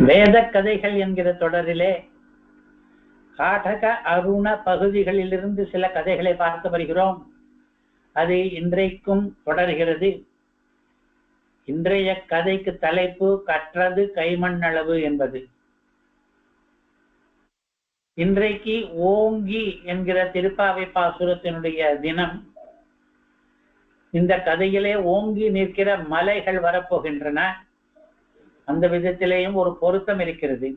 வேத கதைகள் என்கிற தொடரிலே காடக அருண பகுதிகளிலிருந்து சில கதைகளை பார்த்து வருகிறோம். அது இன்றைக்கும் தொடர்கிறது. இன்றைய கதைக்கு தலைப்பு கற்றது கைமண்ணளவு என்பது. இன்றைக்கு ஓங்கி என்கிற திருப்பாவை பாசுரத்தினுடைய தினம். இந்த கதையிலே ஓங்கி நிற்கிற மலைகள் வரப்போகின்றன. அந்த விதத்திலேயும் ஒரு பொருத்தம் இருக்கிறது.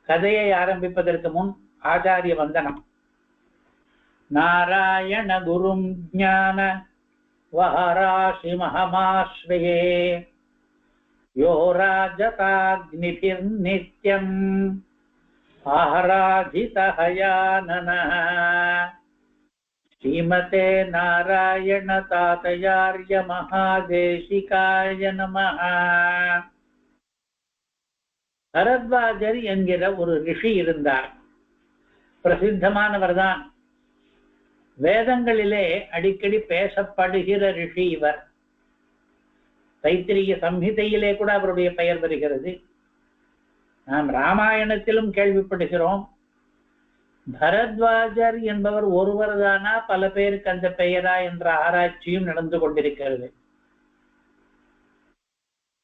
கதையை ஆரம்பிப்பதற்கு முன் ஆச்சாரிய வந்தனம். நாராயண குரும் ஞான வஹராசி மகமாஸ்ரயே யோ ராஜதாக்னிபிர் நித்யம் ஆராதிதஹயானனः ஸ்ரீமதே நாராயண தாதயார்ய மகாதேசிகாய நமः. பரத்வாஜர் என்கிற ஒரு ரிஷி இருந்தார். பிரசித்தமானவர் தான். வேதங்களிலே அடிக்கடி பேசப்படுகிற ரிஷி இவர். தைத்திரிய சம்ஹிதையிலே கூட அவருடைய பெயர் வருகிறது. நாம் ராமாயணத்திலும் கேள்விப்படுகிறோம். பரத்வாஜர் என்பவர் ஒருவர் தானா, பல பேருக்கு அந்த பெயரா என்ற ஆராய்ச்சியும் நடந்து கொண்டிருக்கிறது.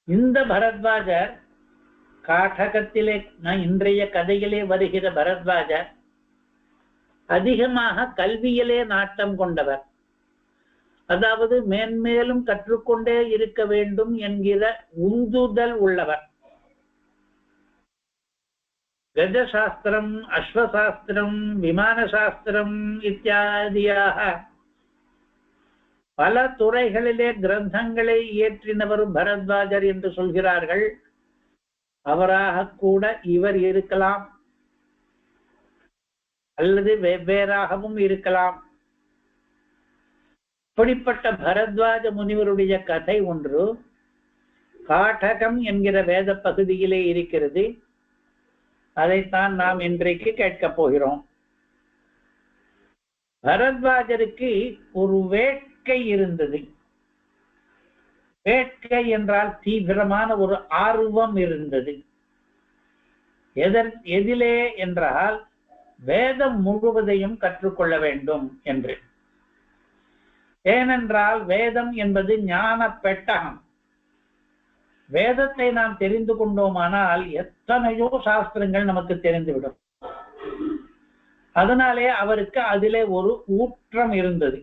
இந்த பரத்வாஜர் காடகத்திலே இன்றைய கதையிலே வருகிற பரத்வாஜர் அதிகமாக கல்வியிலே நாட்டம் கொண்டவர். அதாவது மேன்மேலும் கற்றுக்கொண்டே இருக்க வேண்டும் என்கிற உந்துதல் உள்ளவர். கஜசாஸ்திரம், அஸ்வசாஸ்திரம், விமான சாஸ்திரம் இத்தியாதியாக பல துறைகளிலே கிரந்தங்களை இயற்றினவர் பரத்வாஜர் என்று சொல்கிறார்கள். அவராக கூட இவர் இருக்கலாம், அல்லது வெவ்வேறாகவும் இருக்கலாம். இப்படிப்பட்ட பரத்வாஜ முனிவருடைய கதை ஒன்று காடகம் என்கிற வேத பகுதியிலே இருக்கிறது. அதைத்தான் நாம் இன்றைக்கு கேட்கப் போகிறோம். பரத்வாஜருக்கு ஒரு வேட்கை இருந்தது. வேட்கை என்றால் தீவிரமான ஒரு ஆர்வம் இருந்தது. எதிலே என்றால் வேதம் முழுவதையும் கற்றுக்கொள்ள வேண்டும் என்று. ஏனென்றால் வேதம் என்பது ஞான பெட்டகம். வேதத்தை நாம் தெரிந்து கொண்டோமானால் எத்தனையோ சாஸ்திரங்கள் நமக்கு தெரிந்துவிடும். அதனாலே அவருக்கு அதிலே ஒரு ஊற்றம் இருந்தது.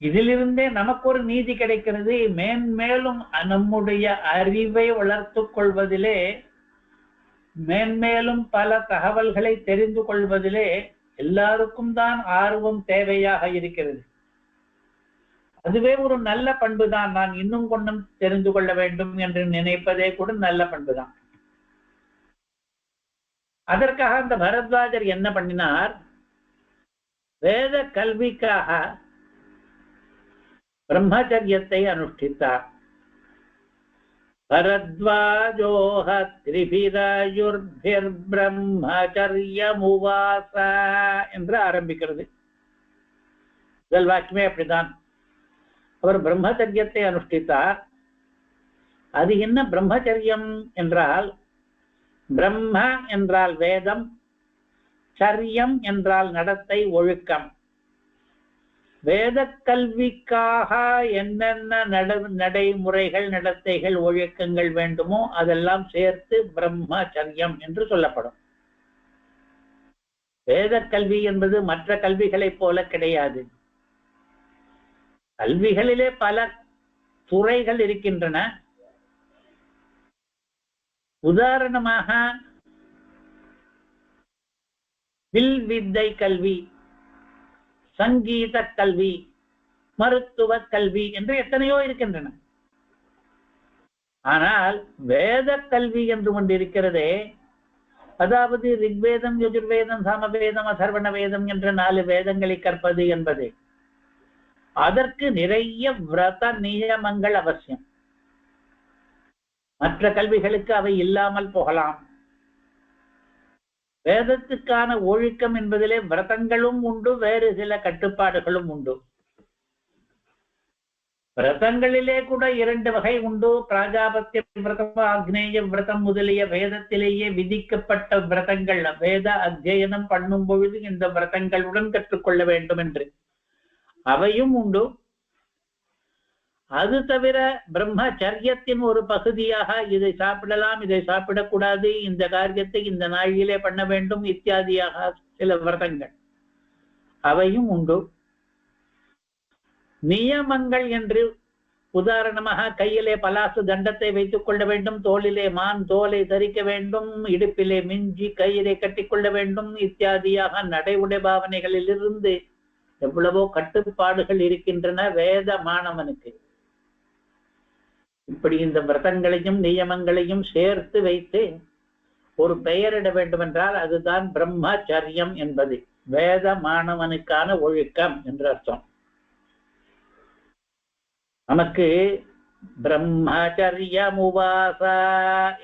இதிலிருந்தே நமக்கு ஒரு நீதி கிடைக்கிறது. மேன்மேலும் நம்முடைய அறிவை வளர்த்து கொள்வதிலே, மேன்மேலும் பல தகவல்களை தெரிந்து கொள்வதிலே எல்லாருக்கும் தான் ஆர்வம் தேவையாக இருக்கிறது. அதுவே ஒரு நல்ல பண்பு தான். நான் இன்னும் கொஞ்சம் தெரிந்து கொள்ள வேண்டும் என்று நினைப்பதே கூட நல்ல பண்பு தான். அதற்காக அந்த பரத்வாஜர் என்ன பண்ணினார்? வேத கல்விக்காக பிரம்மச்சரியத்தை அனுஷ்டித்தார். பரத்வாஜோஹ த்ரிபிராயுர்பிர் பிரம்மச்சரியமுவாச என்று ஆரம்பிக்கிறது. முதல் வாக்கியமே அப்படிதான். அவர் பிரம்மச்சரியத்தை அனுஷ்டித்தார். அது என்ன பிரம்மச்சரியம் என்றால், பிரம்ம என்றால் வேதம், சரியம் என்றால் நடத்தை, ஒழுக்கம். வேத கல்விக்காக என்னென்ன நடைமுறைகள், நடத்தைகள், ஒழுக்கங்கள் வேண்டுமோ அதெல்லாம் சேர்த்து பிரம்மச்சரியம் என்று சொல்லப்படும். வேத கல்வி என்பது மற்ற கல்விகளைப் போல கிடையாது. கல்விகளிலே பல துறைகள் இருக்கின்றன. உதாரணமாக வில் வித்தை கல்வி, சங்கீத கல்வி, மருத்துவ கல்வி என்று எத்தனையோ இருக்கின்றன. ஆனால் வேத கல்வி என்று ஒன்று இருக்கிறதே, அதாவது ரிக்வேதம், யஜுர்வேதம், சாமவேதம், அதர்வண வேதம் என்ற 4 வேதங்களை கற்பது என்பது, அதற்கு நிறைய விரத நியமங்கள் அவசியம். மற்ற கல்விகளுக்கு அவை இல்லாமல் போகலாம். வேதத்துக்கான ஒழுக்கம் என்பதிலே விரதங்களும் உண்டு, வேறு சில கட்டுப்பாடுகளும் உண்டு. விரதங்களிலே கூட 2 வகை உண்டு. பிராஜாபத்திய விரதம், ஆக்னேய விரதம் முதலிய வேதத்திலேயே விதிக்கப்பட்ட விரதங்கள். வேத அத்தியனம் பண்ணும் பொழுது இந்த விரதங்களுடன் கற்றுக்கொள்ள வேண்டும் என்று அவையும் உண்டு. அது தவிர பிரம்மச்சரியத்தின் ஒரு பகுதியாக இதை சாப்பிடலாம், இதை சாப்பிடக்கூடாது, இந்த காரியத்தை இந்த நாளிலே பண்ண வேண்டும் இத்தியாதியாக சில விரதங்கள் அவையும் உண்டு. நியமங்கள் என்று உதாரணமாக கையிலே பலாசு தண்டத்தை வைத்துக் கொள்ள வேண்டும், தோளிலே மான் தோலை தரிக்க வேண்டும், இடுப்பிலே மிஞ்சி கயிறை கட்டிக்கொள்ள வேண்டும் இத்தியாதியாக நடை உடை பாவனைகளில் இருந்து எவ்வளவோ கட்டுப்பாடுகள் இருக்கின்றன வேத மாணவனுக்கு. இப்படி இந்த விரதங்களையும் நியமங்களையும் சேர்த்து வைத்து ஒரு பெயரிட வேண்டும் என்றால் அதுதான் பிரம்மச்சரியம் என்பது. வேத மாணவனுக்கான ஒழுக்கம் என்று அர்த்தம். நமக்கு பிரம்மச்சரியமுவாச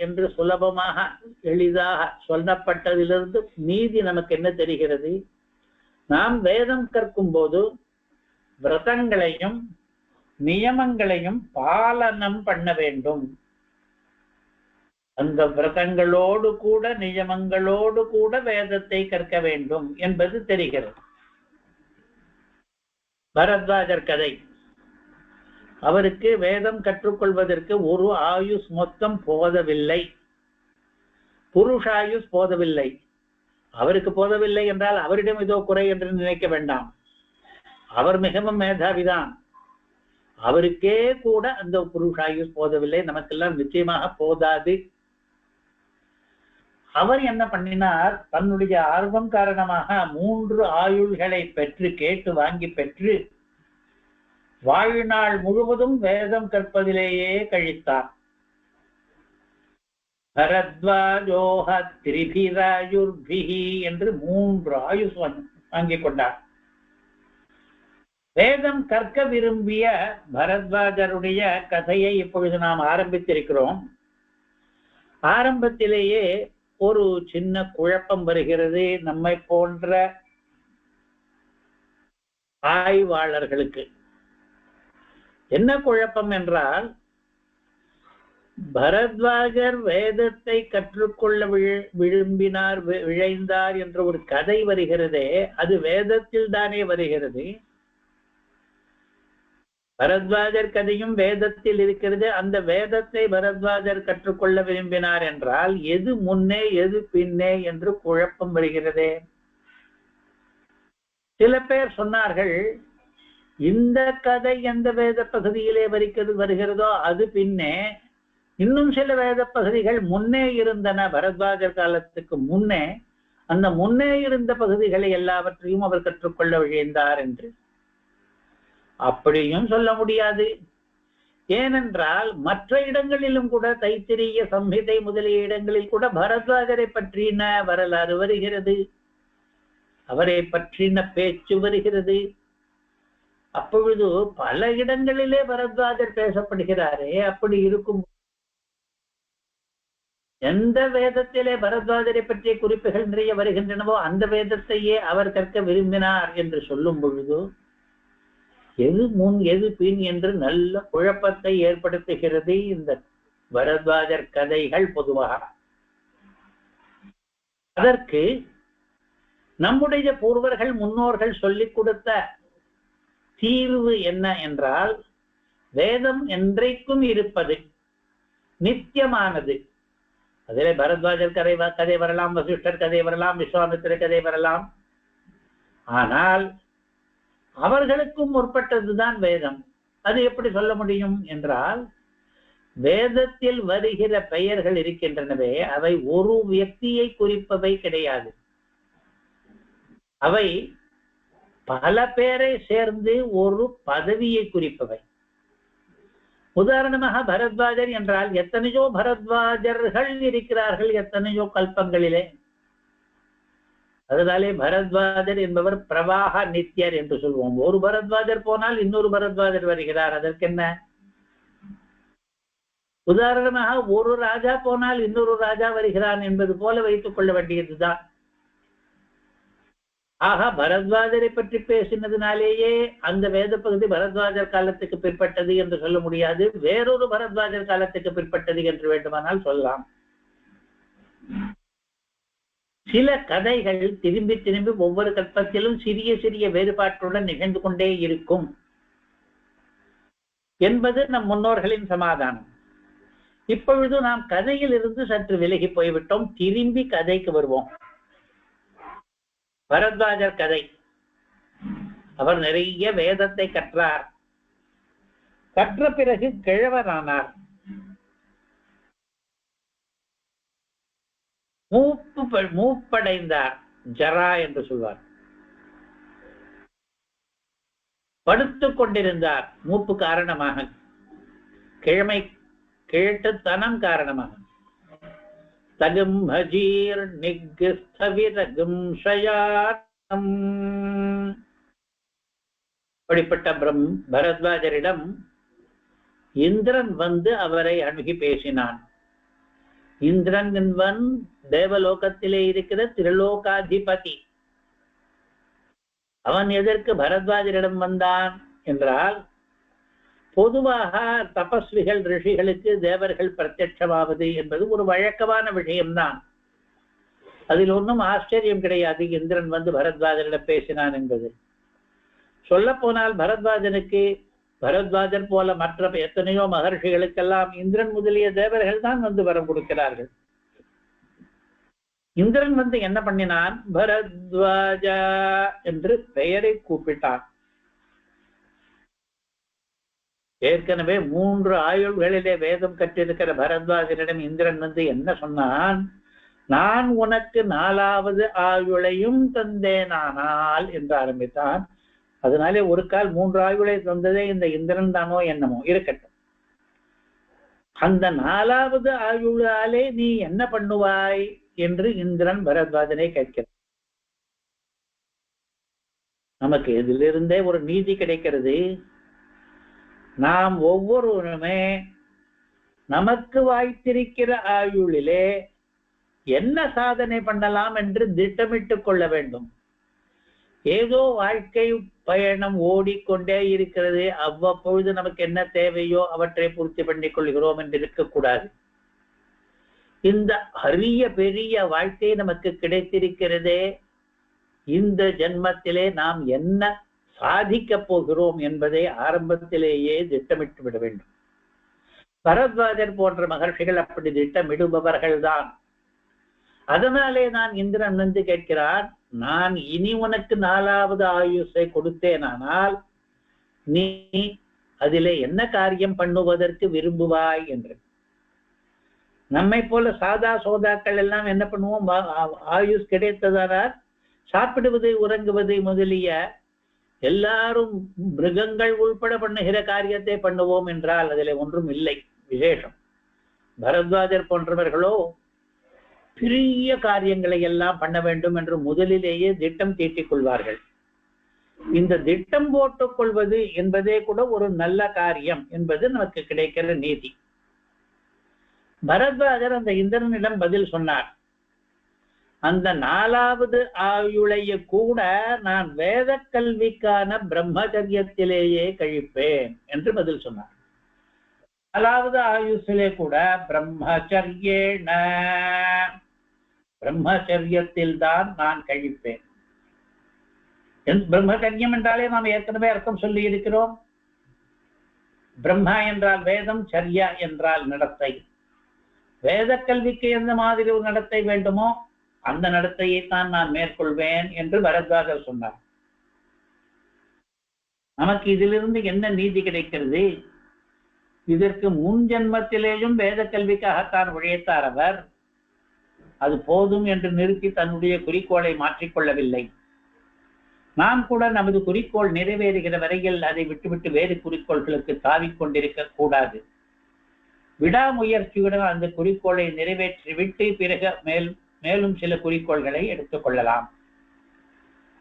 என்று சுலபமாக எளிதாக சொல்லப்பட்டதிலிருந்து மீதி நமக்கு என்ன தெரிகிறது? நாம் வேதம் கற்கும் போது விரதங்களையும் நியமங்களையும் பாலனம் பண்ண வேண்டும். அந்த விரதங்களோடு கூட நியமங்களோடு கூட வேதத்தை கற்க வேண்டும் என்பது தெரிகிறது. பரத்வாஜர் கதை. அவருக்கு வேதம் கற்றுக்கொள்வதற்கு ஒரு ஆயுஷ் மொத்தம் போதவில்லை, புருஷாயுஷ் போதவில்லை. அவருக்கு போதவில்லை என்றால் அவரிடம் ஏதோ குறை என்று நினைக்க வேண்டாம். அவர் மிகவும் மேதாவிதான். அவருக்கே கூட அந்த புருஷாயுஷ் போதவில்லை, நமக்கெல்லாம் நிச்சயமாக போதாது. அவர் என்ன பண்ணினார்? தன்னுடைய ஆர்வம் காரணமாக 3 ஆயுள்களை பெற்று கேட்டு வாங்கி பெற்று வாழ்நாள் முழுவதும் வேதம் கற்பதிலேயே கழித்தார். பரத்வாஜோஹ திரிபிராயுர்பிஹி என்று 3 ஆயுஷ் வாங்கிக் கொண்டார். வேதம் கற்க விரும்பிய பரத்வாஜருடைய கதையை இப்பொழுது நாம் ஆரம்பித்திருக்கிறோம். ஆரம்பத்திலேயே ஒரு சின்ன குழப்பம் வருகிறது நம்மை போன்ற ஆய்வாளர்களுக்கு. என்ன குழப்பம் என்றால், பரத்வாஜர் வேதத்தை கற்றுக்கொள்ள விரும்பினார், விழைந்தார் என்ற ஒரு கதை வருகிறதே, அது வேதத்தில் தானே வருகிறது. பரத்வாஜர் கதையும் வேதத்தில் இருக்கிறது. அந்த வேதத்தை பரத்வாஜர் கற்றுக்கொள்ள விரும்பினார் என்றால் எது முன்னே எது பின்னே என்று குழப்பம் வருகிறதே. சில பேர் சொன்னார்கள், இந்த கதை எந்த வேத பகுதியிலே வருகிறதோ அது பின்னே, இன்னும் சில வேத பகுதிகள் முன்னே இருந்தன. பரத்வாஜர் காலத்துக்கு முன்னே அந்த முன்னே இருந்த பகுதிகளை எல்லாவற்றையும் அவர் கற்றுக்கொள்ள விழைந்தார் என்று. அப்படியும் சொல்ல முடியாது. ஏனென்றால் மற்ற இடங்களிலும் கூட, தைத்திரிய சம்ஹிதை முதலிய இடங்களில் கூட பரத்வாஜரை பற்றின வரலாறு வருகிறது, அவரை பற்றின பேச்சு வருகிறது. அப்பொழுது பல இடங்களிலே பரத்வாஜர் பேசப்படுகிறாரே. அப்படி இருக்கும் எந்த வேதத்திலே பரத்வாஜரை பற்றிய குறிப்புகள் நிறைய வருகின்றனவோ அந்த வேதத்தையே அவர் கற்க விரும்பினார் என்று சொல்லும் பொழுது எது முன் எது பின் என்று நல்ல குழப்பத்தை ஏற்படுத்துகிறது இந்த பரத்வாஜர் கதைகள் பொதுவாக. அதற்கு நம்முடைய பூர்வர்கள் முன்னோர்கள் சொல்லிக் கொடுத்த தீர்வு என்ன என்றால், வேதம் என்றைக்கும் இருப்பது, நித்தியமானது. அதிலே பரத்வாஜர் கதை வரலாம், வசிஷ்டர் கதை வரலாம், விஸ்வாமித்திர கதை வரலாம். ஆனால் அவர்களுக்கும் முற்பட்டதுதான் வேதம். அது எப்படி சொல்ல முடியும் என்றால், வேதத்தில் வருகிற பெயர்கள் இருக்கின்றனவே அவை ஒரு வியக்தியை குறிப்பவை கிடையாது. அவை பல பேரை சேர்ந்து ஒரு பதவியை குறிப்பவை. உதாரணமாக பரத்வாஜர் என்றால் எத்தனையோ பரத்வாஜர்கள் இருக்கிறார்கள், எத்தனையோ கல்பங்களிலே. அதனாலே பரத்வாஜர் என்பவர் பிரவாக நித்தியர் என்று சொல்வோம். ஒரு பரத்வாஜர் போனால் இன்னொரு பரத்வாஜர் வருகிறார், அதற்கு என்ன? உதாரணமாக ஒரு ராஜா போனால் இன்னொரு ராஜா வருகிறான் என்பது போல வைத்துக் கொள்ள வேண்டியதுதான். ஆக பரத்வாஜரை பற்றி பேசினதுனாலேயே அந்த வேத பகுதி பரத்வாஜர் காலத்துக்கு பிற்பட்டது என்று சொல்ல முடியாது, வேறொரு பரத்வாஜர் காலத்துக்கு பிற்பட்டது என்று வேண்டுமானால் சொல்லலாம். சில கதைகள் திரும்பி திரும்பி ஒவ்வொரு கல்பத்திலும் சிறிய சிறிய வேறுபாட்டுடன் நிகழ்ந்து கொண்டே இருக்கும் என்பது நம் முன்னோர்களின் சமாதானம். இப்பொழுது நாம் கதையில் இருந்து சற்று விலகி போய்விட்டோம், திரும்பி கதைக்கு வருவோம். பரத்வாஜர் கதை. அவர் நிறைய வேதத்தை கற்றார். கற்ற பிறகு கிழவரானார். மூப்படைந்தார், ஜரா என்று சொல்வார். படுத்துக் கொண்டிருந்தார் மூப்பு காரணமாக, கிழமை கிழட்டுத்தனம் காரணமாக. தகும் ஹஜீர் நிக்ஸ்தவிரகும் ஷயாரம். அப்படிப்பட்ட பரத்வாஜரிடம் இந்திரன் வந்து அவரை அணுகி பேசினான். இந்திரன் என்பவன் தேவலோகத்திலே இருக்கிற திரிலோகாதிபதி. அவன் எதற்கு பரத்வாஜரிடம் வந்தான் என்றால், பொதுவாக தபஸ்விகள் ரிஷிகளுக்கு தேவர்கள் பிரத்யட்சமாவது என்பது ஒரு வழக்கமான விஷயம்தான். அதில் ஒன்றும் ஆச்சரியம் கிடையாது இந்திரன் வந்து பரத்வாஜரிடம் பேசினான் என்பது. சொல்ல போனால் பரத்வாஜர் போல மற்ற எத்தனையோ மகர்ஷிகளுக்கெல்லாம் இந்திரன் முதலிய தேவர்கள் தான் வந்து வரம் கொடுக்கிறார்கள். இந்திரன் வந்து என்ன பண்ணினான்? பரத்வாஜா என்று பெயரை கூப்பிட்டான். ஏற்கனவே 3 ஆயுள்களிலே வேதம் கற்றிருக்கிற பரத்வாஜரிடம் இந்திரன் வந்து என்ன சொன்னான்? நான் உனக்கு 4வது ஆயுளையும் தந்தேனானால் என்று ஆரம்பித்தான். அதனாலே ஒரு கால் 3 ஆயுளை தந்ததே இந்த இந்திரன் தானோ என்னமோ இருக்கட்டும். அந்த 4வது ஆயுளாலே நீ என்ன பண்ணுவாய் என்று இந்திரன் பரத்வாஜனை கேட்கிறான். நமக்கு இதிலிருந்தே ஒரு நீதி கிடைக்கிறது. நாம் ஒவ்வொருவருமே நமக்கு வாய்த்திருக்கிற ஆயுளிலே என்ன சாதனை பண்ணலாம் என்று திட்டமிட்டுக் கொள்ள வேண்டும். ஏதோ வாழ்க்கை பயணம் ஓடிக்கொண்டே இருக்கிறது, அவ்வப்பொழுது நமக்கு என்ன தேவையோ அவற்றை பூர்த்தி பண்ணிக் கொள்கிறோம் என்று இருக்கக்கூடாது. இந்த அரிய பெரிய வாழ்க்கை நமக்கு கிடைத்திருக்கிறதே, இந்த ஜென்மத்திலே நாம் என்ன சாதிக்க போகிறோம் என்பதை ஆரம்பத்திலேயே திட்டமிட்டு விட வேண்டும். பரத்வாஜர் போன்ற மகர்ஷிகள் அப்படி திட்டமிடுபவர்கள் தான். அதனாலே நான் இந்திரன் வந்து கேட்கிறான், நான் இனி உனக்கு 4வது ஆயுஷை கொடுத்தேனானால் நீ அதிலே என்ன காரியம் பண்ணுவதற்கு விரும்புவாய் என்று. நம்மை போல சாதா சோதாக்கள் எல்லாம் என்ன பண்ணுவோம்? ஆயுஷ் கிடைத்ததானால் சாப்பிடுவது உறங்குவது முதலிய எல்லாரும் மிருகங்கள் உள்பட பண்ணுகிற காரியத்தை பண்ணுவோம் என்றால் அதில் ஒன்றும் இல்லை விசேஷம். பரத்வாஜர் போன்றவர்களோ பெரிய காரியங்களை எல்லாம் பண்ண வேண்டும் என்று முதலிலேயே திட்டம் தீட்டிக் கொள்வார்கள். இந்த திட்டம் போட்டுக் கொள்வது என்பதே கூட ஒரு நல்ல காரியம் என்பது நமக்கு கிடைக்கிற நீதி. பரத்வாஜர் அந்த இந்திரனிடம் பதில் சொன்னார். அந்த 4வது ஆயுளைய கூட நான் வேத கல்விக்கான பிரம்மச்சரியத்திலேயே கழிப்பேன் என்று பதில் சொன்னார். 4வது ஆயுஷிலே கூட பிரம்மச்சரியத்தில் தான் நான் கழிப்பேன். பிரம்மச்சரியம் என்றாலே நாம் ஏற்கனவே அர்த்தம் சொல்லி இருக்கிறோம். பிரம்மா என்றால் வேதம், சர்யா என்றால் நடத்தை. வேத கல்விக்கு எந்த மாதிரி ஒரு நடத்தை வேண்டுமோ அந்த நடத்தையை தான் நான் மேற்கொள்வேன் என்று பரத்வாஜர் சொன்னார். நமக்கு இதிலிருந்து என்ன நீதி கிடைக்கிறது? இதற்கு முன் ஜென்மத்திலேயும் வேத கல்விக்காகத்தான் உழைத்தார் அவர். அது போதும் என்று நிறுத்தி தன்னுடைய குறிக்கோளை மாற்றிக்கொள்ளவில்லை. நாம் கூட நமது குறிக்கோள் நிறைவேறுகிற வரையில் அதை விட்டுவிட்டு வேறு குறிக்கோள்களுக்கு தாவிக்கொண்டிருக்க கூடாது. விடாமுயற்சியுடன் அந்த குறிக்கோளை நிறைவேற்றிவிட்டு பிறகு மேலும் சில குறிக்கோள்களை எடுத்துக்கொள்ளலாம்.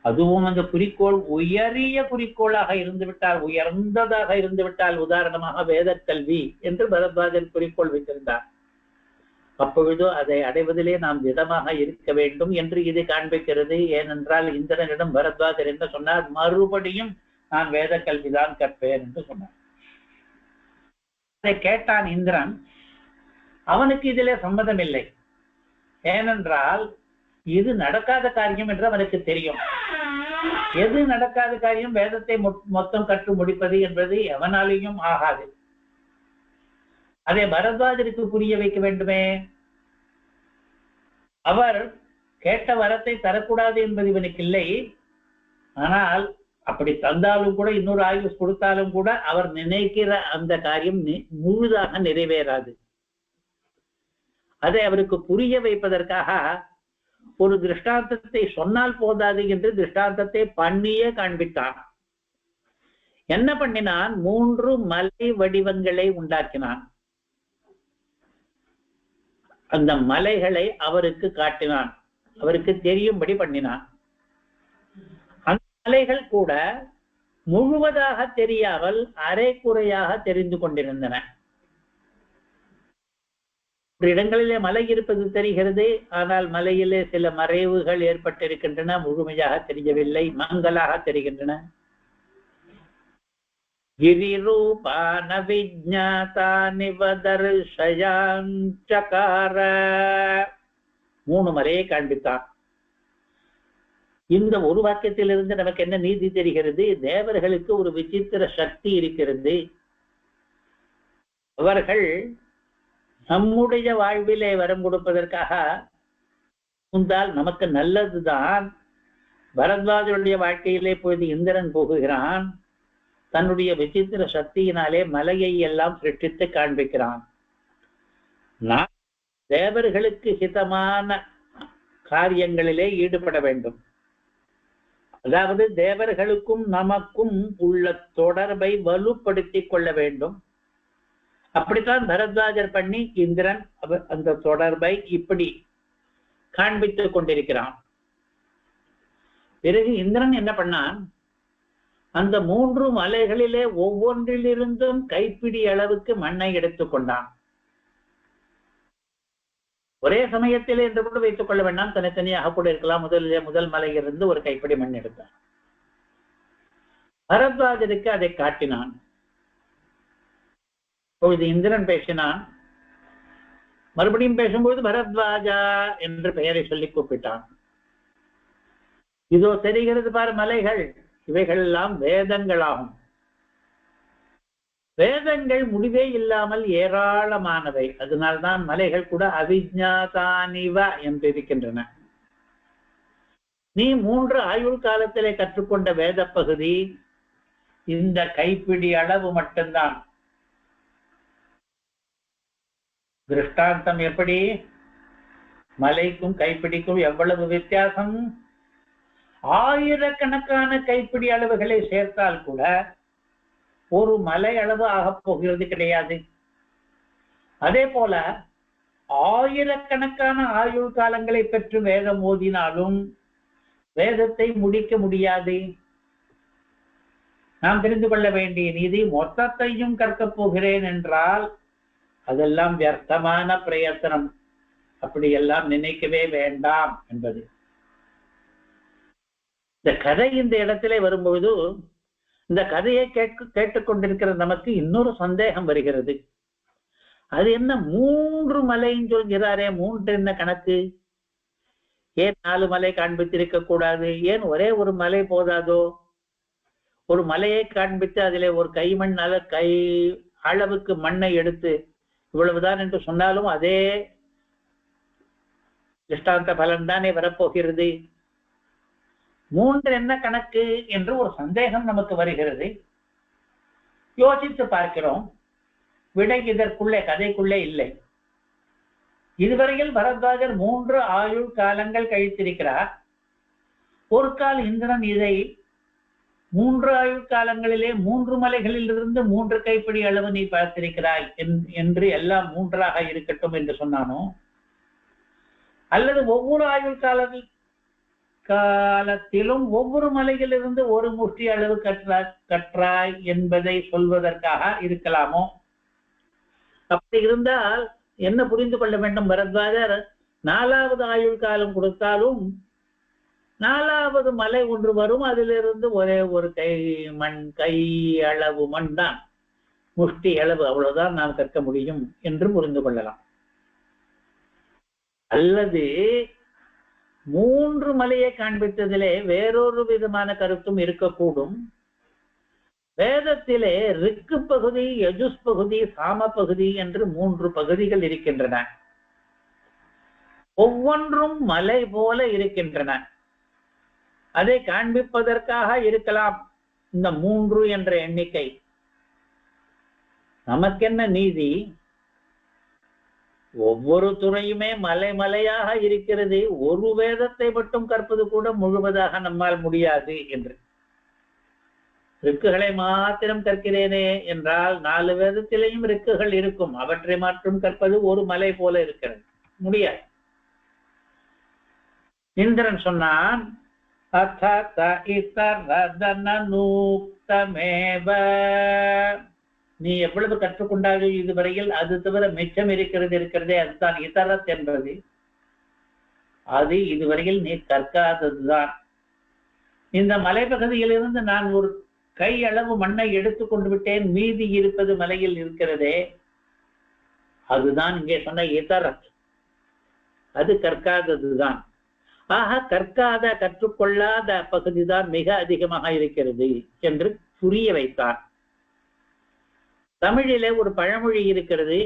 அதுவும் அந்த குறிக்கோள் உயரிய குறிக்கோளாக இருந்துவிட்டால், உயர்ந்ததாக இருந்துவிட்டால், உதாரணமாக வேத கல்வி என்று பரத்வாஜர் குறிக்கோள் வைத்திருந்தார். அப்பொழுது அதை அடைவதிலே நாம் திடமாக இருக்க வேண்டும் என்று இது காண்பிக்கிறது. ஏனென்றால் இந்திரனிடம் பரத்வாஜர் என்ன சொன்னார்? மறுபடியும் நான் வேத கல்விதான் கற்பேன் என்று சொன்னார். அதை கேட்டான் இந்திரன். அவனுக்கு இதிலே சம்மதம் இல்லை. ஏனென்றால் இது நடக்காத காரியம் என்று அவனுக்கு தெரியும். எது நடக்காத காரியம்? வேதத்தை மொத்தம் கற்று முடிப்பது என்பது எவனாலேயும் ஆகாது. அதை பரத்வாஜருக்கு புரிய வைக்க வேண்டுமே. அவர் கேட்ட வரத்தை தரக்கூடாது என்பது இவனுக்கு இல்லை. ஆனால் அப்படி தந்தாலும் கூட, இன்னொரு ஆயுஷ் கொடுத்தாலும் கூட, அவர் நினைக்கிற அந்த காரியம் முழுதாக நிறைவேறாது. அதை அவருக்கு புரிய வைப்பதற்காக ஒரு திருஷ்டாந்தத்தை சொன்னால் போதாது என்று திருஷ்டாந்தத்தை பண்ணியே காண்பித்தான். என்ன பண்ணினான்? 3 மலை வடிவங்களை உண்டாக்கினான். அந்த மலைகளை அவருக்கு காட்டினான், அவருக்கு தெரியும்படி பண்ணினான். அந்த மலைகள் கூட முழுவதாக தெரியாமல் அரைக்குறையாக தெரிந்து கொண்டிருந்தன. இடங்களிலே மலை இருப்பது தெரிகிறது, ஆனால் மலையிலே சில மறைவுகள் ஏற்பட்டிருக்கின்றன, முழுமையாக தெரியவில்லை, மங்களாக தெரிகின்றன. கிரிரூபான விஜ்ஞாதானி வதர்ஷயாஞ்சகார 3 மலையை காண்பித்தான். இந்த ஒரு வாக்கியத்திலிருந்து நமக்கு என்ன நீதி தெரிகிறது? தேவர்களுக்கு ஒரு விசித்திர சக்தி இருக்கிறது. அவர்கள் நம்முடைய வாழ்விலே வரம் கொடுப்பதற்காக முந்தால் நமக்கு நல்லதுதான். பரத்வாஜருடைய வாழ்க்கையிலே பொழுது இந்திரன் போகுகிறான். தன்னுடைய விசித்திர சக்தியினாலே மலையை எல்லாம் சிருஷ்டித்து காண்பிக்கிறான். நான் தேவர்களுக்கு ஹிதமான காரியங்களிலே ஈடுபட வேண்டும். அதாவது தேவர்களுக்கும் நமக்கும் உள்ள தொடர்பை வலுப்படுத்திக் கொள்ள வேண்டும். அப்படித்தான் பரத்வாஜர் பண்ணி இந்திரன் அந்த தொடர்பை இப்படி காண்பித்துக் கொண்டிருக்கிறான். பிறகு இந்திரன் என்ன பண்ணான்? அந்த 3 மலைகளிலே ஒவ்வொன்றிலிருந்தும் கைப்பிடி அளவுக்கு மண்ணை எடுத்துக்கொண்டான். ஒரே சமயத்திலே என்று கூட வைத்துக் கொள்ள வேண்டாம், தனித்தனியாக கூட இருக்கலாம். முதல் மலையிலிருந்து ஒரு கைப்பிடி மண் எடுத்தான். பரத்வாஜருக்கு அதை காட்டினான். இப்பொழுது இந்திரன் பேசினான். மறுபடியும் பேசும்போது பரத்வாஜா என்று பெயரை சொல்லி கூப்பிட்டான். இதோ தெரிகிறது பார் மலைகள், இவைகள் எல்லாம் வேதங்களாகும். வேதங்கள் முடிவே இல்லாமல் ஏராளமானவை. அதனால்தான் மலைகள் கூட அவிஜ்ஞாதானிவ என்று இருக்கின்றன. நீ 3 ஆயுள் காலத்திலே கற்றுக்கொண்ட வேத பகுதி இந்த கைப்பிடி அளவு மட்டும்தான். திருஷ்டாந்தம் எப்படி? மலைக்கும் கைப்பிடிக்கும் எவ்வளவு வித்தியாசம்? ஆயிரக்கணக்கான கைப்பிடி அளவுகளை சேர்த்தால் கூட ஒரு மலை அளவு ஆகப் போகிறது கிடையாது. அதே போல ஆயிரக்கணக்கான ஆயுள் காலங்களை பெற்று வேதம் ஓதினாலும் வேதத்தை முடிக்க முடியாது. நாம் தெரிந்து கொள்ள வேண்டிய நீதி, மொத்தத்தையும் கற்கப் போகிறேன் என்றால் அதெல்லாம் வியர்த்தமான பிரயத்தனம். அப்படியெல்லாம் நினைக்கவே வேண்டாம் என்பது. இந்த கதை இந்த இடத்திலே வரும்போது இந்த கதையை கேட்டுக்கொண்டிருக்கிற நமக்கு இன்னொரு சந்தேகம் வருகிறது. அது என்ன 3 மலைன்னு சொல்கிறாரே, 3 என்ன கணக்கு? ஏன் 4 மலை காண்பித்திருக்க கூடாது? ஏன் ஒரே ஒரு மலை போதாதோ? ஒரு மலையை காண்பித்து அதிலே ஒரு கைமண் கை அளவுக்கு மண்ணை எடுத்து இவ்வளவுதான் என்று சொன்னாலும் அதே திருஷ்டாந்த பலன் தானே வரப்போகிறது. 3 என்ன கணக்கு என்று ஒரு சந்தேகம் நமக்கு வருகிறது. யோசித்து பார்க்கிறோம், விடை இதற்குள்ளே கதைக்குள்ளே இல்லை. இதுவரையில் பரத்வாஜர் 3 ஆயுள் காலங்கள் கழித்திருக்கிறார். ஒரு கால் இந்திரன் இதை 3 ஆயுள் காலங்களிலே 3 மலைகளில் இருந்து 3 கைப்பிடி அளவு நீ பார்த்திருக்கிறாய் என்று எல்லாம் 3ஆக இருக்கட்டும் என்று சொன்னானோ, அல்லது ஒவ்வொரு ஆயுள் காலத்திலும் ஒவ்வொரு மலையிலிருந்து ஒரு முஷ்டி அளவு கற்றாய் என்பதை சொல்வதற்காக இருக்கலாமோ? அப்படி இருந்தால் என்ன புரிந்து கொள்ள வேண்டும்? பரத்வாஜர் 4வது ஆயுள் காலம் கொடுத்தாலும் 4வது மலை ஒன்று வரும், அதிலிருந்து ஒரே ஒரு கை அளவு மண் தான், முஷ்டி அளவு, அவ்வளவுதான் நாம் கற்க முடியும் என்று புரிந்து கொள்ளலாம். அல்லது 3 மலையை காண்பித்ததிலே வேறொரு விதமான கருத்தும் இருக்கக்கூடும். வேதத்திலே ரிக்கு பகுதி, யஜுஸ் பகுதி, சாம பகுதி என்று 3 பகுதிகள் இருக்கின்றன. ஒவ்வொன்றும் மலை போல இருக்கின்றன. அதை காண்பிப்பதற்காக இருக்கலாம் இந்த 3 என்ற எண்ணிக்கை. நமக்கென்ன நீதி? ஒவ்வொரு துறையுமே மலை மலையாக இருக்கிறது, ஒரு வேதத்தை மட்டும் கற்பது கூட முழுவதாக நம்மால் முடியாது என்று. ரிக்குகளை மாத்திரம் கற்கிறேனே என்றால் 4 வேதத்திலேயும் ரிக்குகள் இருக்கும், அவற்றை மாற்றும் கற்பது ஒரு மலை போல இருக்கிறது, முடியாது. இந்திரன் சொன்னான், நீ எவ்வளவு கற்றுக்கொண்டாயோ இதுவரையில் அது தவிர மிச்சம் இருக்கிறதே, அதுதான் இதரத் என்பது. அது இதுவரையில் நீ கற்காததுதான். இந்த மலைப்பகுதியிலிருந்து நான் ஒரு கை அளவு மண்ணை எடுத்து கொண்டு விட்டேன், மீதி இருப்பது மலையில் இருக்கிறதே, அதுதான் இங்கே சொன்ன இதரத். அது கற்காததுதான். ஆக கற்காத, கற்றுக்கொள்ளாத பகுதிதான் மிக அதிகமாக இருக்கிறது என்று புரிய வைத்தான். தமிழிலே ஒரு பழமொழி இருக்கிறது,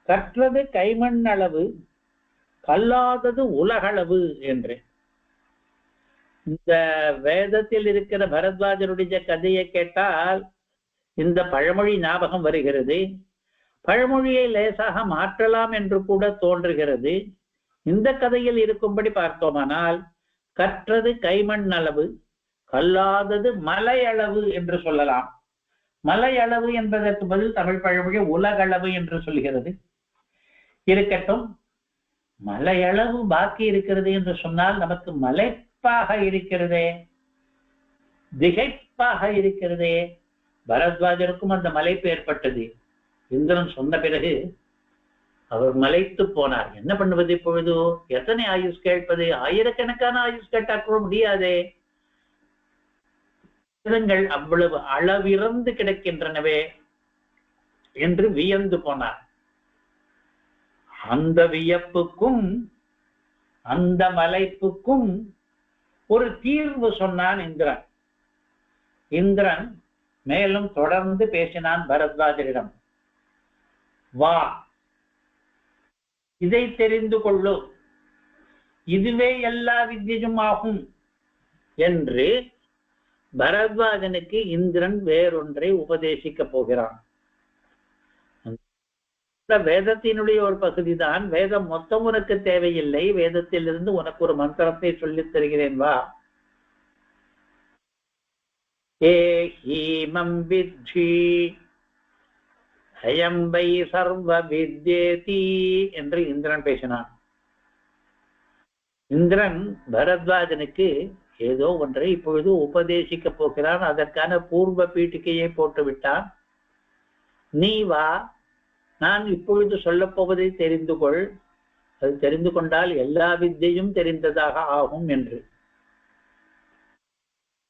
கற்றது கைமண் அளவு, கல்லாதது உலகளவு என்று. இந்த வேதத்தில் இருக்கிற பரத்வாஜருடைய கதையை கேட்டால் இந்த பழமொழி ஞாபகம் வருகிறது. பழமொழியை லேசாக மாற்றலாம் என்று கூட தோன்றுகிறது. இந்த கதையில் இருக்கும்படி பார்த்தோமானால், கற்றது கைமண் அளவு, கல்லாதது மலை அளவு என்று சொல்லலாம். மலை அளவு என்பதற்கு பதில் தமிழ் பழமொழி உலகளவு என்று சொல்கிறது. இருக்கட்டும், மலையளவு பாக்கி இருக்கிறது என்று சொன்னால் நமக்கு மலைப்பாக இருக்கிறதே, திகைப்பாக இருக்கிறதே. பரத்வாஜருக்கும் அந்த மலைப்பு ஏற்பட்டது. இந்திரன் சொன்ன பிறகு அவர் மலைத்து போனார். என்ன பண்ணுவது இப்பொழுது? எத்தனை ஆயுஷ் கேட்பது? ஆயிரக்கணக்கான ஆயுஷ் கேட்டால் கூட முடியாதே. வேதங்கள் அவ்வளவு அளவிறந்து கிடக்கின்றனவே என்று வியந்து போனார். அந்த வியப்புக்கும் அந்த மலைப்புக்கும் ஒரு தீர்வு சொன்னான் இந்திரன். இந்திரன் மேலும் தொடர்ந்து பேசினான் பரத்வாஜரிடம். வா, இதை தெரிந்து கொள்ளு, இதுவே எல்லா வித்தியும் ஆகும் என்று பரத்வாஜனுக்கு இந்திரன் வேறொன்றை உபதேசிக்க போகிறான். வேதத்தினுடைய ஒரு பகுதி தான். வேதம் மொத்தம் உனக்கு தேவையில்லை, வேதத்திலிருந்து உனக்கு ஒரு மந்திரத்தை சொல்லித் தருகிறேன், வா. ஏஹீமம் வித்ஷி அயம்பை சர்வ வித்யேதி என்று இந்திரன் பேசினான். இந்திரன் பரத்வாஜனுக்கு ஏதோ ஒன்றை இப்பொழுது உபதேசிக்க போகிறான். அதற்கான பூர்வ பீட்டிகையை போட்டு விட்டான். நீ வா, நான் இப்பொழுது சொல்லப் போவதை தெரிந்து கொள், அது தெரிந்து கொண்டால் எல்லா வித்தையும் தெரிந்ததாக ஆகும் என்று.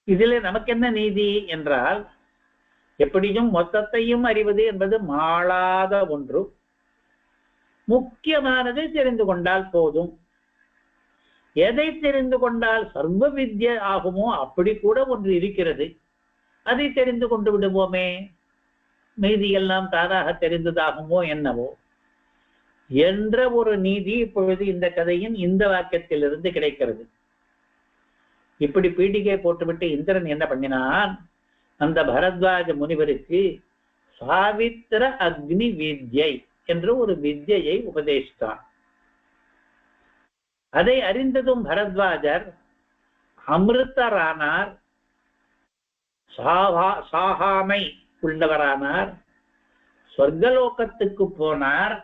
இதில் நமக்கு என்ன நீதி என்றால், எப்படியும் மொத்தத்தையும் அறிவது என்பது மாளாத ஒன்று. முக்கியமானதை தெரிந்து கொண்டால் போதும். எதை தெரிந்து கொண்டால் சர்வ வித்யை ஆகுமோ அப்படி கூட ஒன்று இருக்கிறது, அதை தெரிந்து கொண்டு விடுவோமே, மீதியெல்லாம் தானாக தெரிந்ததாகுமோ என்னவோ என்ற ஒரு நீதி இப்பொழுது இந்த கதையின் இந்த வாக்கியத்திலிருந்து கிடைக்கிறது. இப்படி பீடிகை போட்டுவிட்டு இந்திரன் என்ன பண்ணினான்? அந்த பரத்வாஜ முனிவருக்கு சாவித்திர அக்னி வித்யை என்று ஒரு வித்யை உபதேசித்தான். அதை அறிந்ததும் பரத்வாஜர் அமிர்தரானார், சாகாமை உள்ளவரானார், சொர்க்கலோகத்துக்கு போனார்,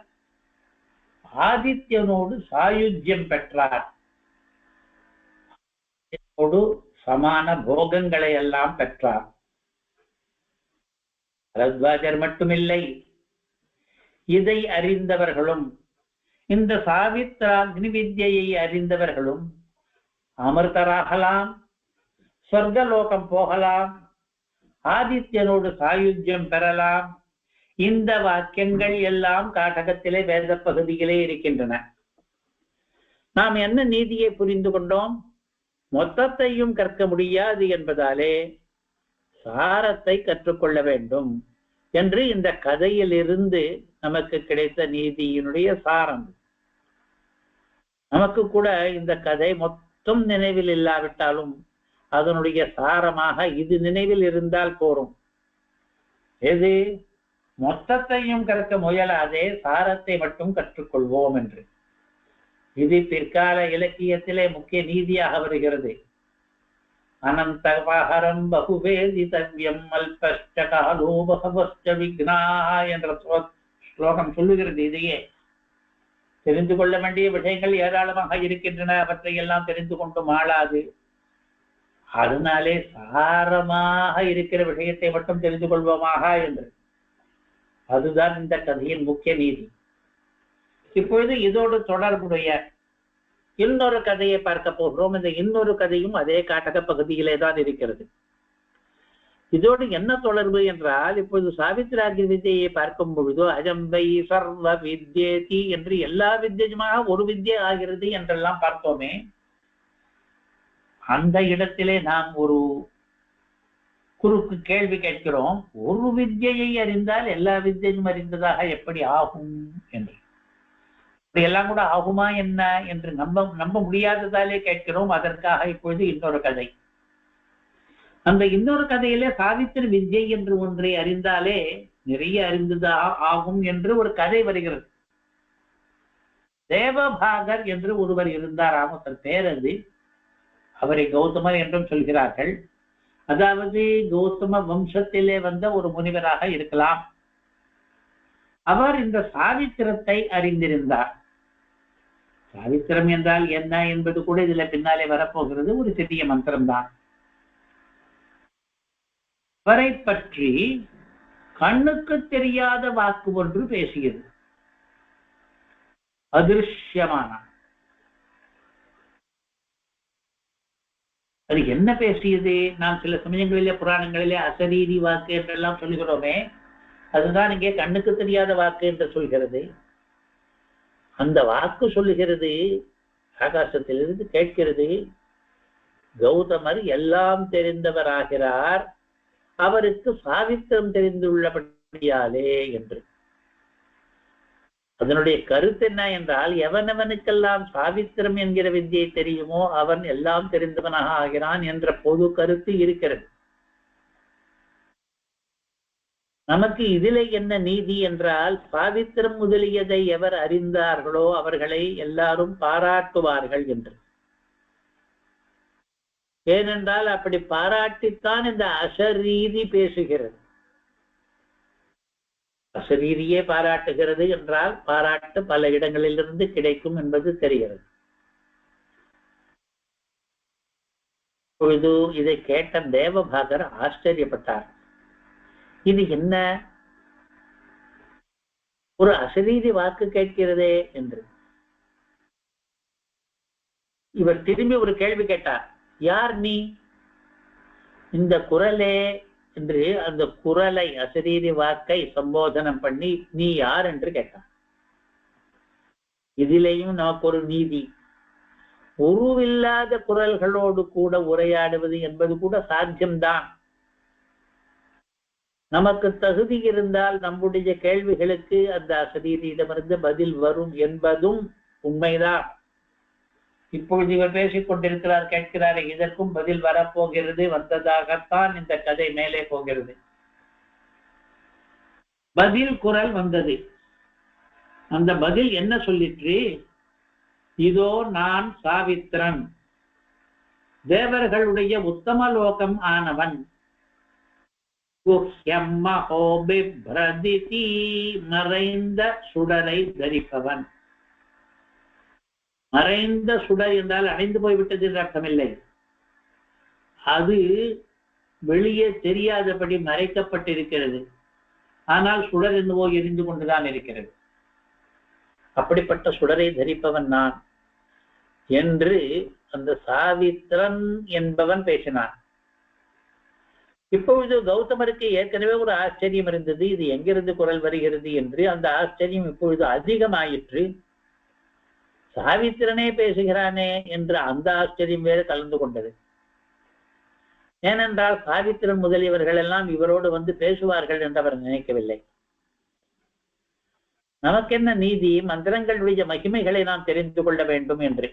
ஆதித்யனோடு சாயுஜ்யம் பெற்றார், சமான போகங்களை எல்லாம் பெற்றார். பரத்வாஜர் மட்டுமில்லை, இதை அறிந்தவர்களும் இந்த சாவித்ராக்னி வித்யை அறிந்தவர்களும் அமிர்தராகலாம், சொர்க்கலோகம் போகலாம், ஆதித்யனோடு சாயுஜ்யம் பெறலாம். இந்த வாக்கியங்கள் எல்லாம் காட்டகத்திலே வேத பகுதியிலே இருக்கின்றன. நாம் என்ன நீதியை புரிந்து கொண்டோம்? மொத்தத்தையும் கற்க முடியாது என்பதாலே சாரத்தை கற்றுக்கொள்ள வேண்டும் என்று இந்த கதையிலிருந்து நமக்கு கிடைத்த நீதியினுடைய சாரம். நமக்கு கூட இந்த கதை மொத்தம் நினைவில் இல்லாவிட்டாலும் அதனுடைய சாரமாக இது நினைவில் இருந்தால் போரும். எது? மொத்தத்தையும் கற்க முயலாதே, சாரத்தை மட்டும் கற்றுக்கொள்வோம் என்று. இது பிற்கால இலக்கியத்திலே முக்கிய நீதியாக வருகிறது. அனந்தபஹரம் பகுவேதிதவ்யம் அல்பஷ்டகாலோ பகவஸ்ட விக்னா என்ற ஸ்லோகம் சொல்லுகிறது. இதையே தெரிந்து கொள்ள வேண்டிய விஷயங்கள் ஏராளமாக இருக்கின்றன, அவற்றையெல்லாம் தெரிந்து கொண்டு மாளாது. அதனாலே சாரமாக இருக்கிற விஷயத்தை மட்டும் தெரிந்து கொள்வோமாக என்று. அதுதான் இந்த கதையின் முக்கிய நீதி. இப்பொழுது இதோடு தொடர்புடைய இன்னொரு கதையை பார்க்க போகிறோம். இந்த இன்னொரு கதையும் அதே காட்டக பகுதியிலே தான் இருக்கிறது. இதோடு என்ன தொடர்பு என்றால், இப்பொழுது சாவித்ராக்னி வித்யை பார்க்கும் பொழுது அஜம்பை சர்வ வித்யேதி என்று எல்லா வித்யமாக ஒரு வித்யை ஆகிறது என்றெல்லாம் பார்த்தோமே. அந்த இடத்திலே நாம் ஒரு குறுக்கு கேள்வி கேட்கிறோம். ஒரு வித்யை அறிந்தால் எல்லா வித்யையும் அறிந்ததாக எப்படி ஆகும் என்று. எல்லாம் கூட ஆகுமா என்ன என்று நம்ப முடியாததாலே கேட்கிறோம். அதற்காக இப்பொழுது இன்னொரு கதை. அந்த இன்னொரு கதையிலே சாவித்திரி வித்யை என்று ஒன்றை அறிந்தாலே நிறைய அறிந்ததா ஆகும் என்று ஒரு கதை வருகிறது. தேவபாகர் என்று ஒருவர் இருந்தார். அவர் பேர் அது. அவரை கௌதமர் என்றும் சொல்கிறார்கள். அதாவது கௌதம வம்சத்திலே வந்த ஒரு முனிவராக இருக்கலாம். அவர் இந்த சாவித்திரத்தை அறிந்திருந்தார். சாவித்திரம் என்றால் என்ன என்பது கூட இதுல பின்னாலே வரப்போகிறது. ஒரு சிறிய மந்திரம்தான். அவரை பற்றி கண்ணுக்கு தெரியாத வாக்கு ஒன்று பேசியது. அதிருஷ்யமான. அது என்ன பேசியது? நாம் சில சமயங்களிலே புராணங்களிலே அசரீரி வாக்கு என்றெல்லாம் சொல்கிறோமே, அதுதான் இங்கே கண்ணுக்கு தெரியாத வாக்கு என்று சொல்கிறது. அந்த வாக்கு சொல்லுகிறது, ஆகாசத்திலிருந்து கேட்கிறது, கௌதமர் எல்லாம் தெரிந்தவராகிறார், அவருக்கு சாவித்திரம் தெரிந்துள்ளபடியாலே என்று. அதனுடைய கருத்து என்ன என்றால், எவனவனுக்கெல்லாம் சாவித்திரம் என்கிற வித்தியை தெரியுமோ அவன் எல்லாம் தெரிந்தவனாக ஆகிறான் என்ற பொது கருத்து இருக்கிறது. நமக்கு இதிலே என்ன நீதி என்றால், சாவித்திரம் முதலியதை எவர் அறிந்தார்களோ அவர்களை எல்லாரும் பாராட்டுவார்கள் என்று. ஏனென்றால் அப்படி பாராட்டித்தான் இந்த அசரீதி பேசுகிறது. அசரீரியே பாராட்டுகிறது என்றால் பாராட்டு பல இடங்களிலிருந்து கிடைக்கும் என்பது தெரிகிறது. இப்பொழுது இதை கேட்ட தேவபாகர் ஆச்சரியப்பட்டார். இது என்ன, ஒரு அசரீரி வாக்கு கேட்கிறதே என்று. இவர் திரும்பி ஒரு கேள்வி கேட்டார். யார் நீ? இந்த குரலே என்று அந்த குரலை, அசரீரி வாக்கை சம்போதனம் பண்ணி நீ யார் என்று கேட்டார். இதிலேயும் நமக்கு ஒரு நீதி. உருவில்லாத குரல்களோடு கூட உரையாடுவது என்பது கூட சாத்தியம்தான். நமக்கு தகுதி இருந்தால் நம்முடைய கேள்விகளுக்கு அந்த அசரீரியிடமிருந்து பதில் வரும் என்பதும் உண்மைதான். இப்பொழுது இவர் பேசிக் கொண்டிருக்கிறார், கேட்கிறார், இதற்கும் பதில் வரப்போகிறது, வந்ததாகத்தான் இந்த கதை மேலே போகிறது. பதில் குரல் வந்தது. அந்த பதில் என்ன சொல்லிற்று? இதோ நான் சாவித்திரன், தேவர்களுடைய உத்தம லோகம் ஆனவன், மறைந்த சுடரை தரிப்பவன். மறைந்த சுடர் என்றால் அடைந்து போய்விட்டது என்று அர்த்தமில்லை. அது வெளியே தெரியாதபடி மறைக்கப்பட்டிருக்கிறது. ஆனால் சுடர் என்னவோ எரிந்து கொண்டுதான் இருக்கிறது. அப்படிப்பட்ட சுடரை தரிப்பவன் நான் என்று அந்த சாவித்திரன் என்பவன் பேசினான். இப்பொழுது கௌதமருக்கு ஏற்கனவே ஒரு ஆச்சரியம் இருந்தது, இது எங்கிருந்து குரல் வருகிறது என்று. அந்த ஆச்சரியம் இப்பொழுது அதிகமாயிற்று. சாவித்திரனே பேசுகிறானே என்று அந்த ஆச்சரியம் வேறு கலந்து கொண்டது. ஏனென்றால் சாவித்திரன் முதலியவர்கள் எல்லாம் இவரோடு வந்து பேசுவார்கள் என்று அவர் நினைக்கவில்லை. நமக்கென்ன நீதி, மந்திரங்களுடைய மகிமைகளை நாம் தெரிந்து கொள்ள வேண்டும் என்று.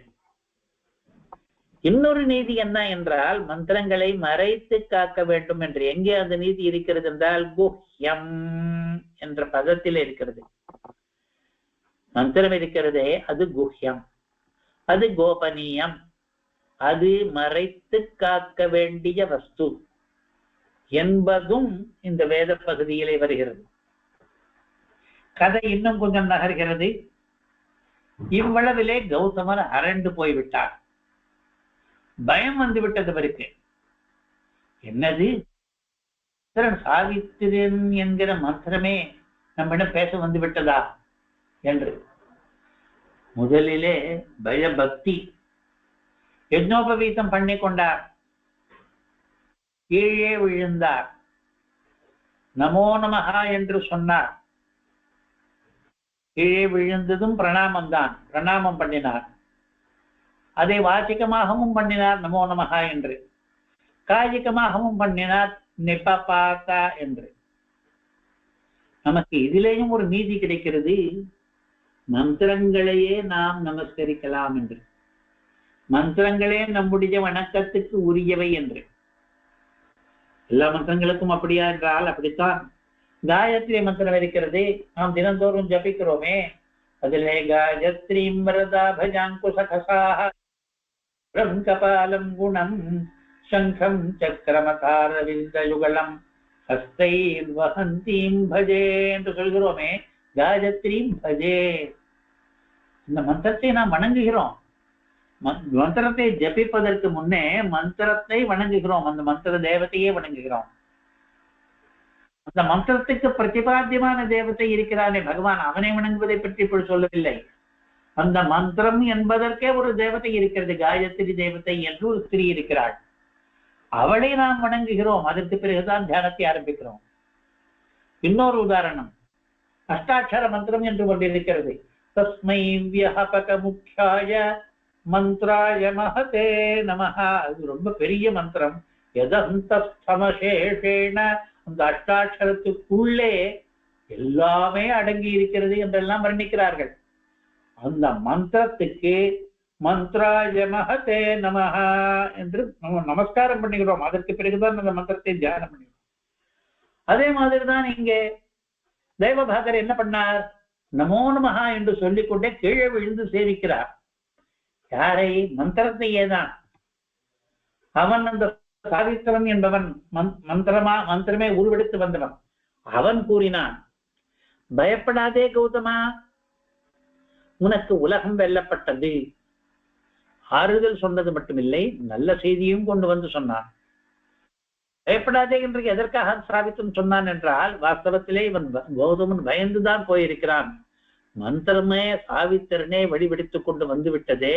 இன்னொரு நீதி என்ன என்றால் மந்திரங்களை மறைத்து காக்க வேண்டும் என்று. எங்கே அந்த நீதி இருக்கிறது என்றால் குஹ்யம் என்ற பதத்தில் இருக்கிறது. மந்திரம் இருக்கிறதே அது குஹ்யம், அது கோபனீயம், அது மறைத்து காக்க வேண்டிய வஸ்து என்பதும் இந்த வேத பகுதியிலே வருகிறது. கதை இன்னும் கொஞ்சம் நகர்கிறது. இவ்வளவிலே கௌதமர் அரண்டு போய்விட்டார். பயம் வந்து விட்டது அவருக்கு. என்னது, சாவித்திரன் என்கிற மந்திரமே நம்மிடம் பேச வந்து விட்டதா என்று முதலிலே பயபக்தி. யஜ்னோபவீதம் பண்ணி கொண்டார், கீழே விழுந்தார், நமோ நமஹா என்று சொன்னார். கீழே விழுந்ததும் பிரணாமம் தான், பிரணாமம் பண்ணினார். அதை வாச்சிகமாகவும் பண்ணினார் நமோ நமஹா என்று, காஜிகமாகவும் பண்ணினார் நிபபாதா என்று. நமக்கு இதிலேயும் ஒரு நீதி கிடைக்கிறது, மந்திரங்களையே நாம் நமஸ்கரிக்கலாம் என்று, மந்திரங்களே நம்முடைய வணக்கத்துக்கு உரியவை என்று. எல்லா மந்திரங்களுக்கும் அப்படியா என்றால் அப்படித்தான். காயத்ரி மந்திரம் இருக்கிறது, நாம் தினந்தோறும் ஜபிக்கிறோமே. அதிலே காயத்ரீம் வரதா பஜாங்குசகசாஹ கபாலம் குணம் சங்கம் சக்கரமதாரவிந்தயுகலம் ஹஸ்தைர் வஹந்தீம் பஜே என்று சொல்கிறோமே. காயத்ரீம் பஜே, இந்த மந்திரத்தை நாம் வணங்குகிறோம். மந்திரத்தை ஜபிப்பதற்கு முன்னே மந்திரத்தை வணங்குகிறோம், அந்த மந்திர தேவத்தையே வணங்குகிறோம். அந்த மந்திரத்துக்கு பிரதிபாத்தியமான தேவத்தை இருக்கிறானே பகவான், அவனை வணங்குவதை பற்றி இப்பொழுது சொல்லவில்லை. அந்த மந்திரம் என்பதற்கே ஒரு தேவதை இருக்கிறது, காயத்ரி தேவதை என்று ஒரு ஸ்திரீ இருக்கிறாள். அவளை நாம் வணங்குகிறோம், அதற்கு பிறகுதான் தியானத்தை ஆரம்பிக்கிறோம். இன்னொரு உதாரணம், அஷ்டாட்சர மந்திரம் என்று கொண்டிருக்கிறது. தஸ்மை வியஹபக முக்யாய மந்த்ராய மஹதே நமஹ. அது ரொம்ப பெரிய மந்திரம். யதந்தஸ்தமசேஷேண, அந்த அஷ்டாட்சரத்துக்குள்ளே எல்லாமே அடங்கி இருக்கிறது என்றெல்லாம் வர்ணிக்கிறார்கள். அந்த மந்திரத்துக்கு மந்த்ராய மஹதே நமஹ என்று நம்ம நமஸ்காரம் பண்ணுகிறோம். அதற்கு பிறகுதான் அந்த மந்திரத்தை தியானம் பண்ணுகிறோம். அதே மாதிரிதான் இங்கே தேவபாகர் என்ன பண்ணார், நமோ நமஹா என்று சொல்லிக்கொண்டே கீழே விழுந்து சேவிக்கிறார். யாரை? மந்திரத்தையே தான். அவன் அந்த சாவித்திரன் என்பவன் மந்திரமே உருவெடுத்து வந்தவன். அவன் கூறினான், பயப்படாதே கௌதமா, உனக்கு உலகம் வெல்லப்பட்டது. ஆறுதல் சொன்னது மட்டுமில்லை, நல்ல செய்தியும் கொண்டு வந்து சொன்னான். பயப்படாதே என்று எதற்காக சாவித்திரன் சொன்னான் என்றால், வாஸ்தவத்திலே இவன் கௌதமன் பயந்துதான் போயிருக்கிறான். மந்திரமே சாவித்திரனே வழிவெடுத்துக் கொண்டு வந்து விட்டதே,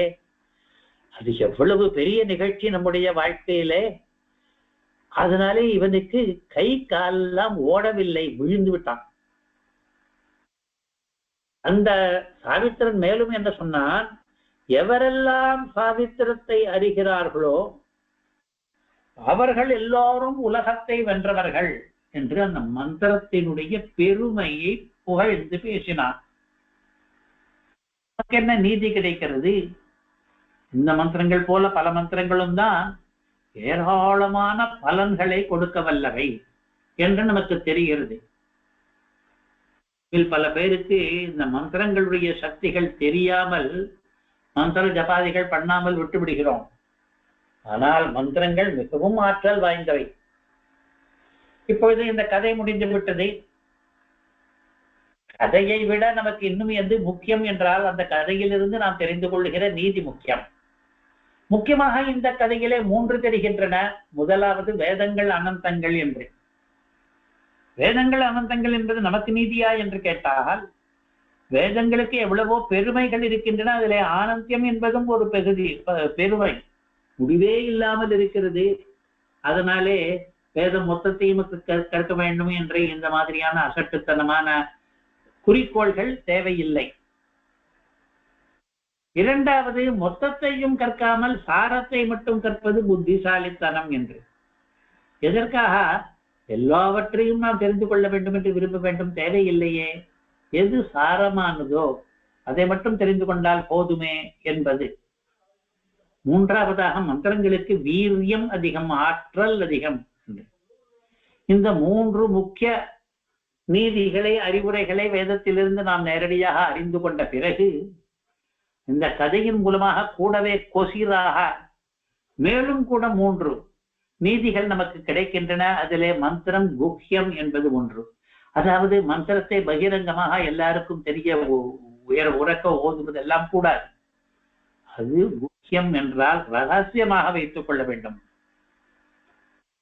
அது எவ்வளவு பெரிய நிகழ்ச்சி நம்முடைய வாழ்க்கையிலே. அதனாலே இவனுக்கு கை காலெல்லாம் ஓடவில்லை, விழுந்து விட்டான். அந்த சாவித்திரன் மேலும் என்ன சொன்னான், எவரெல்லாம் சாவித்திரத்தை அறிகிறார்களோ அவர்கள் எல்லாரும் உலகத்தை வென்றவர்கள் என்று அந்த மந்திரத்தினுடைய பெருமையை புகழ்ந்து பேசினான். நமக்கு என்ன நீதி கிடைக்கிறது? இந்த மந்திரங்கள் போல பல மந்திரங்களும் தான் ஏராளமான பலன்களை கொடுக்க வல்லவை என்று நமக்கு தெரிகிறது. பல பேருக்கு இந்த மந்திரங்களுடைய சக்திகள் தெரியாமல் மந்திர ஜபாதிகள் பண்ணாமல் விட்டுவிடுகிறோம். ஆனால் மந்திரங்கள் மிகவும் ஆற்றல் வாய்ந்தவை. இப்பொழுது இந்த கதை முடிந்து விட்டது. கதையை விட நமக்கு இன்னும் எது முக்கியம் என்றால், அந்த கதையிலிருந்து நாம் தெரிந்து கொள்ளுகிற நீதி முக்கியம். முக்கியமாக இந்த கதையிலே 3 தெரிகின்றன. முதலாவது வேதங்கள் அனந்தங்கள் என்று. வேதங்கள் அனந்தங்கள் என்பது நமக்கு நீதியா என்று கேட்டால் வேதங்களுக்கு எவ்வளவோ பெருமைகள் இருக்கின்றன. அதிலே ஆனந்தியம் என்பதும் ஒரு பெருமை முடிவே இல்லாமல் இருக்கிறது. அதனாலே வேதம் மொத்தத்தையும் கற்க வேண்டும் என்ற இந்த மாதிரியான அசட்டுத்தனமான குறிக்கோள்கள் தேவையில்லை. இரண்டாவது, மொத்தத்தையும் கற்காமல் சாரத்தை மட்டும் கற்பது புத்திசாலித்தனம் என்று. எதற்காக எல்லாவற்றையும் நாம் தெரிந்து கொள்ள வேண்டும் என்று விரும்ப வேண்டும்? தேவையில்லையே. எது சாரமானதோ அதை மட்டும் தெரிந்து கொண்டால் போதுமே என்பது. மூன்றாவதாக, மந்திரங்களுக்கு வீரியம் அதிகம், ஆற்றல் அதிகம். இந்த மூன்று முக்கிய நீதிகளை, அறிவுரைகளை வேதத்திலிருந்து நாம் நேரடியாக அறிந்து கொண்ட பிறகு இந்த கதையின் மூலமாக கூடவே கொசிராக மேலும் கூட 3 நீதிகள் நமக்கு கிடைக்கின்றன. அதிலே மந்திரம் குஹ்யம் என்பது ஒன்று. அதாவது மந்திரத்தை பகிரங்கமாக எல்லாருக்கும் தெரிய உறக்க ஓதுவதெல்லாம் கூடாது. அது குஹ்யம் என்றால் ரகசியமாக வைத்துக் கொள்ள வேண்டும்.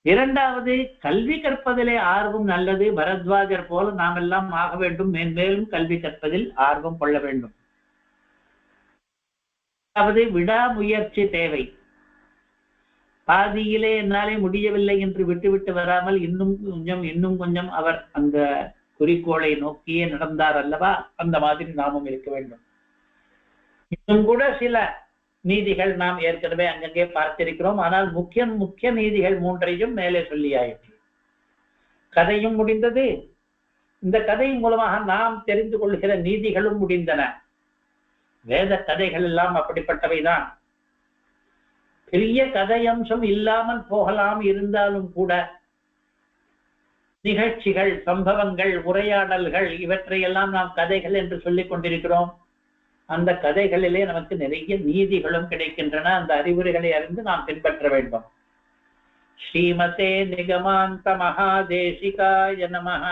இரண்டாவது, கல்வி கற்பதிலே ஆர்வம் நல்லது. பரத்வாஜர் போல நாம் எல்லாம் ஆக வேண்டும். மேன்மேலும் கல்வி கற்பதில் ஆர்வம் கொள்ள வேண்டும். அதாவது விடாமுயற்சி தேவை. பாதியிலே என்னாலே முடியவில்லை என்று விட்டுவிட்டு வராமல் இன்னும் கொஞ்சம் அவர் அந்த குறிக்கோளை நோக்கியே நடந்தார் அல்லவா, அந்த மாதிரி நாமும் இருக்க வேண்டும். இன்னும் கூட சில நீதிகள் நாம் ஏற்கனவே அங்கங்கே பார்த்திருக்கிறோம். ஆனால் முக்கிய நீதிகள் 3ஐயும் மேலே சொல்லியாயிற்று. கதையும் முடிந்தது. இந்த கதையின் மூலமாக நாம் தெரிந்து கொள்கிற நீதிகளும் முடிந்தன. வேத கதைகள் எல்லாம் அப்படிப்பட்டவைதான். பெரிய கதையம்சம் இல்லாமல் போகலாம். இருந்தாலும் கூட நிகழ்ச்சிகள், சம்பவங்கள், உரையாடல்கள் இவற்றையெல்லாம் நாம் கதைகள் என்று சொல்லிக் கொண்டிருக்கிறோம். அந்த கதைகளிலே நமக்கு நிறைய நீதிகளும் கிடைக்கின்றன. அந்த அறிவுரைகளை அறிந்து நாம் பின்பற்ற வேண்டும். ஸ்ரீமதே நிகமாந்த மகாதேசிகாய நமஹ.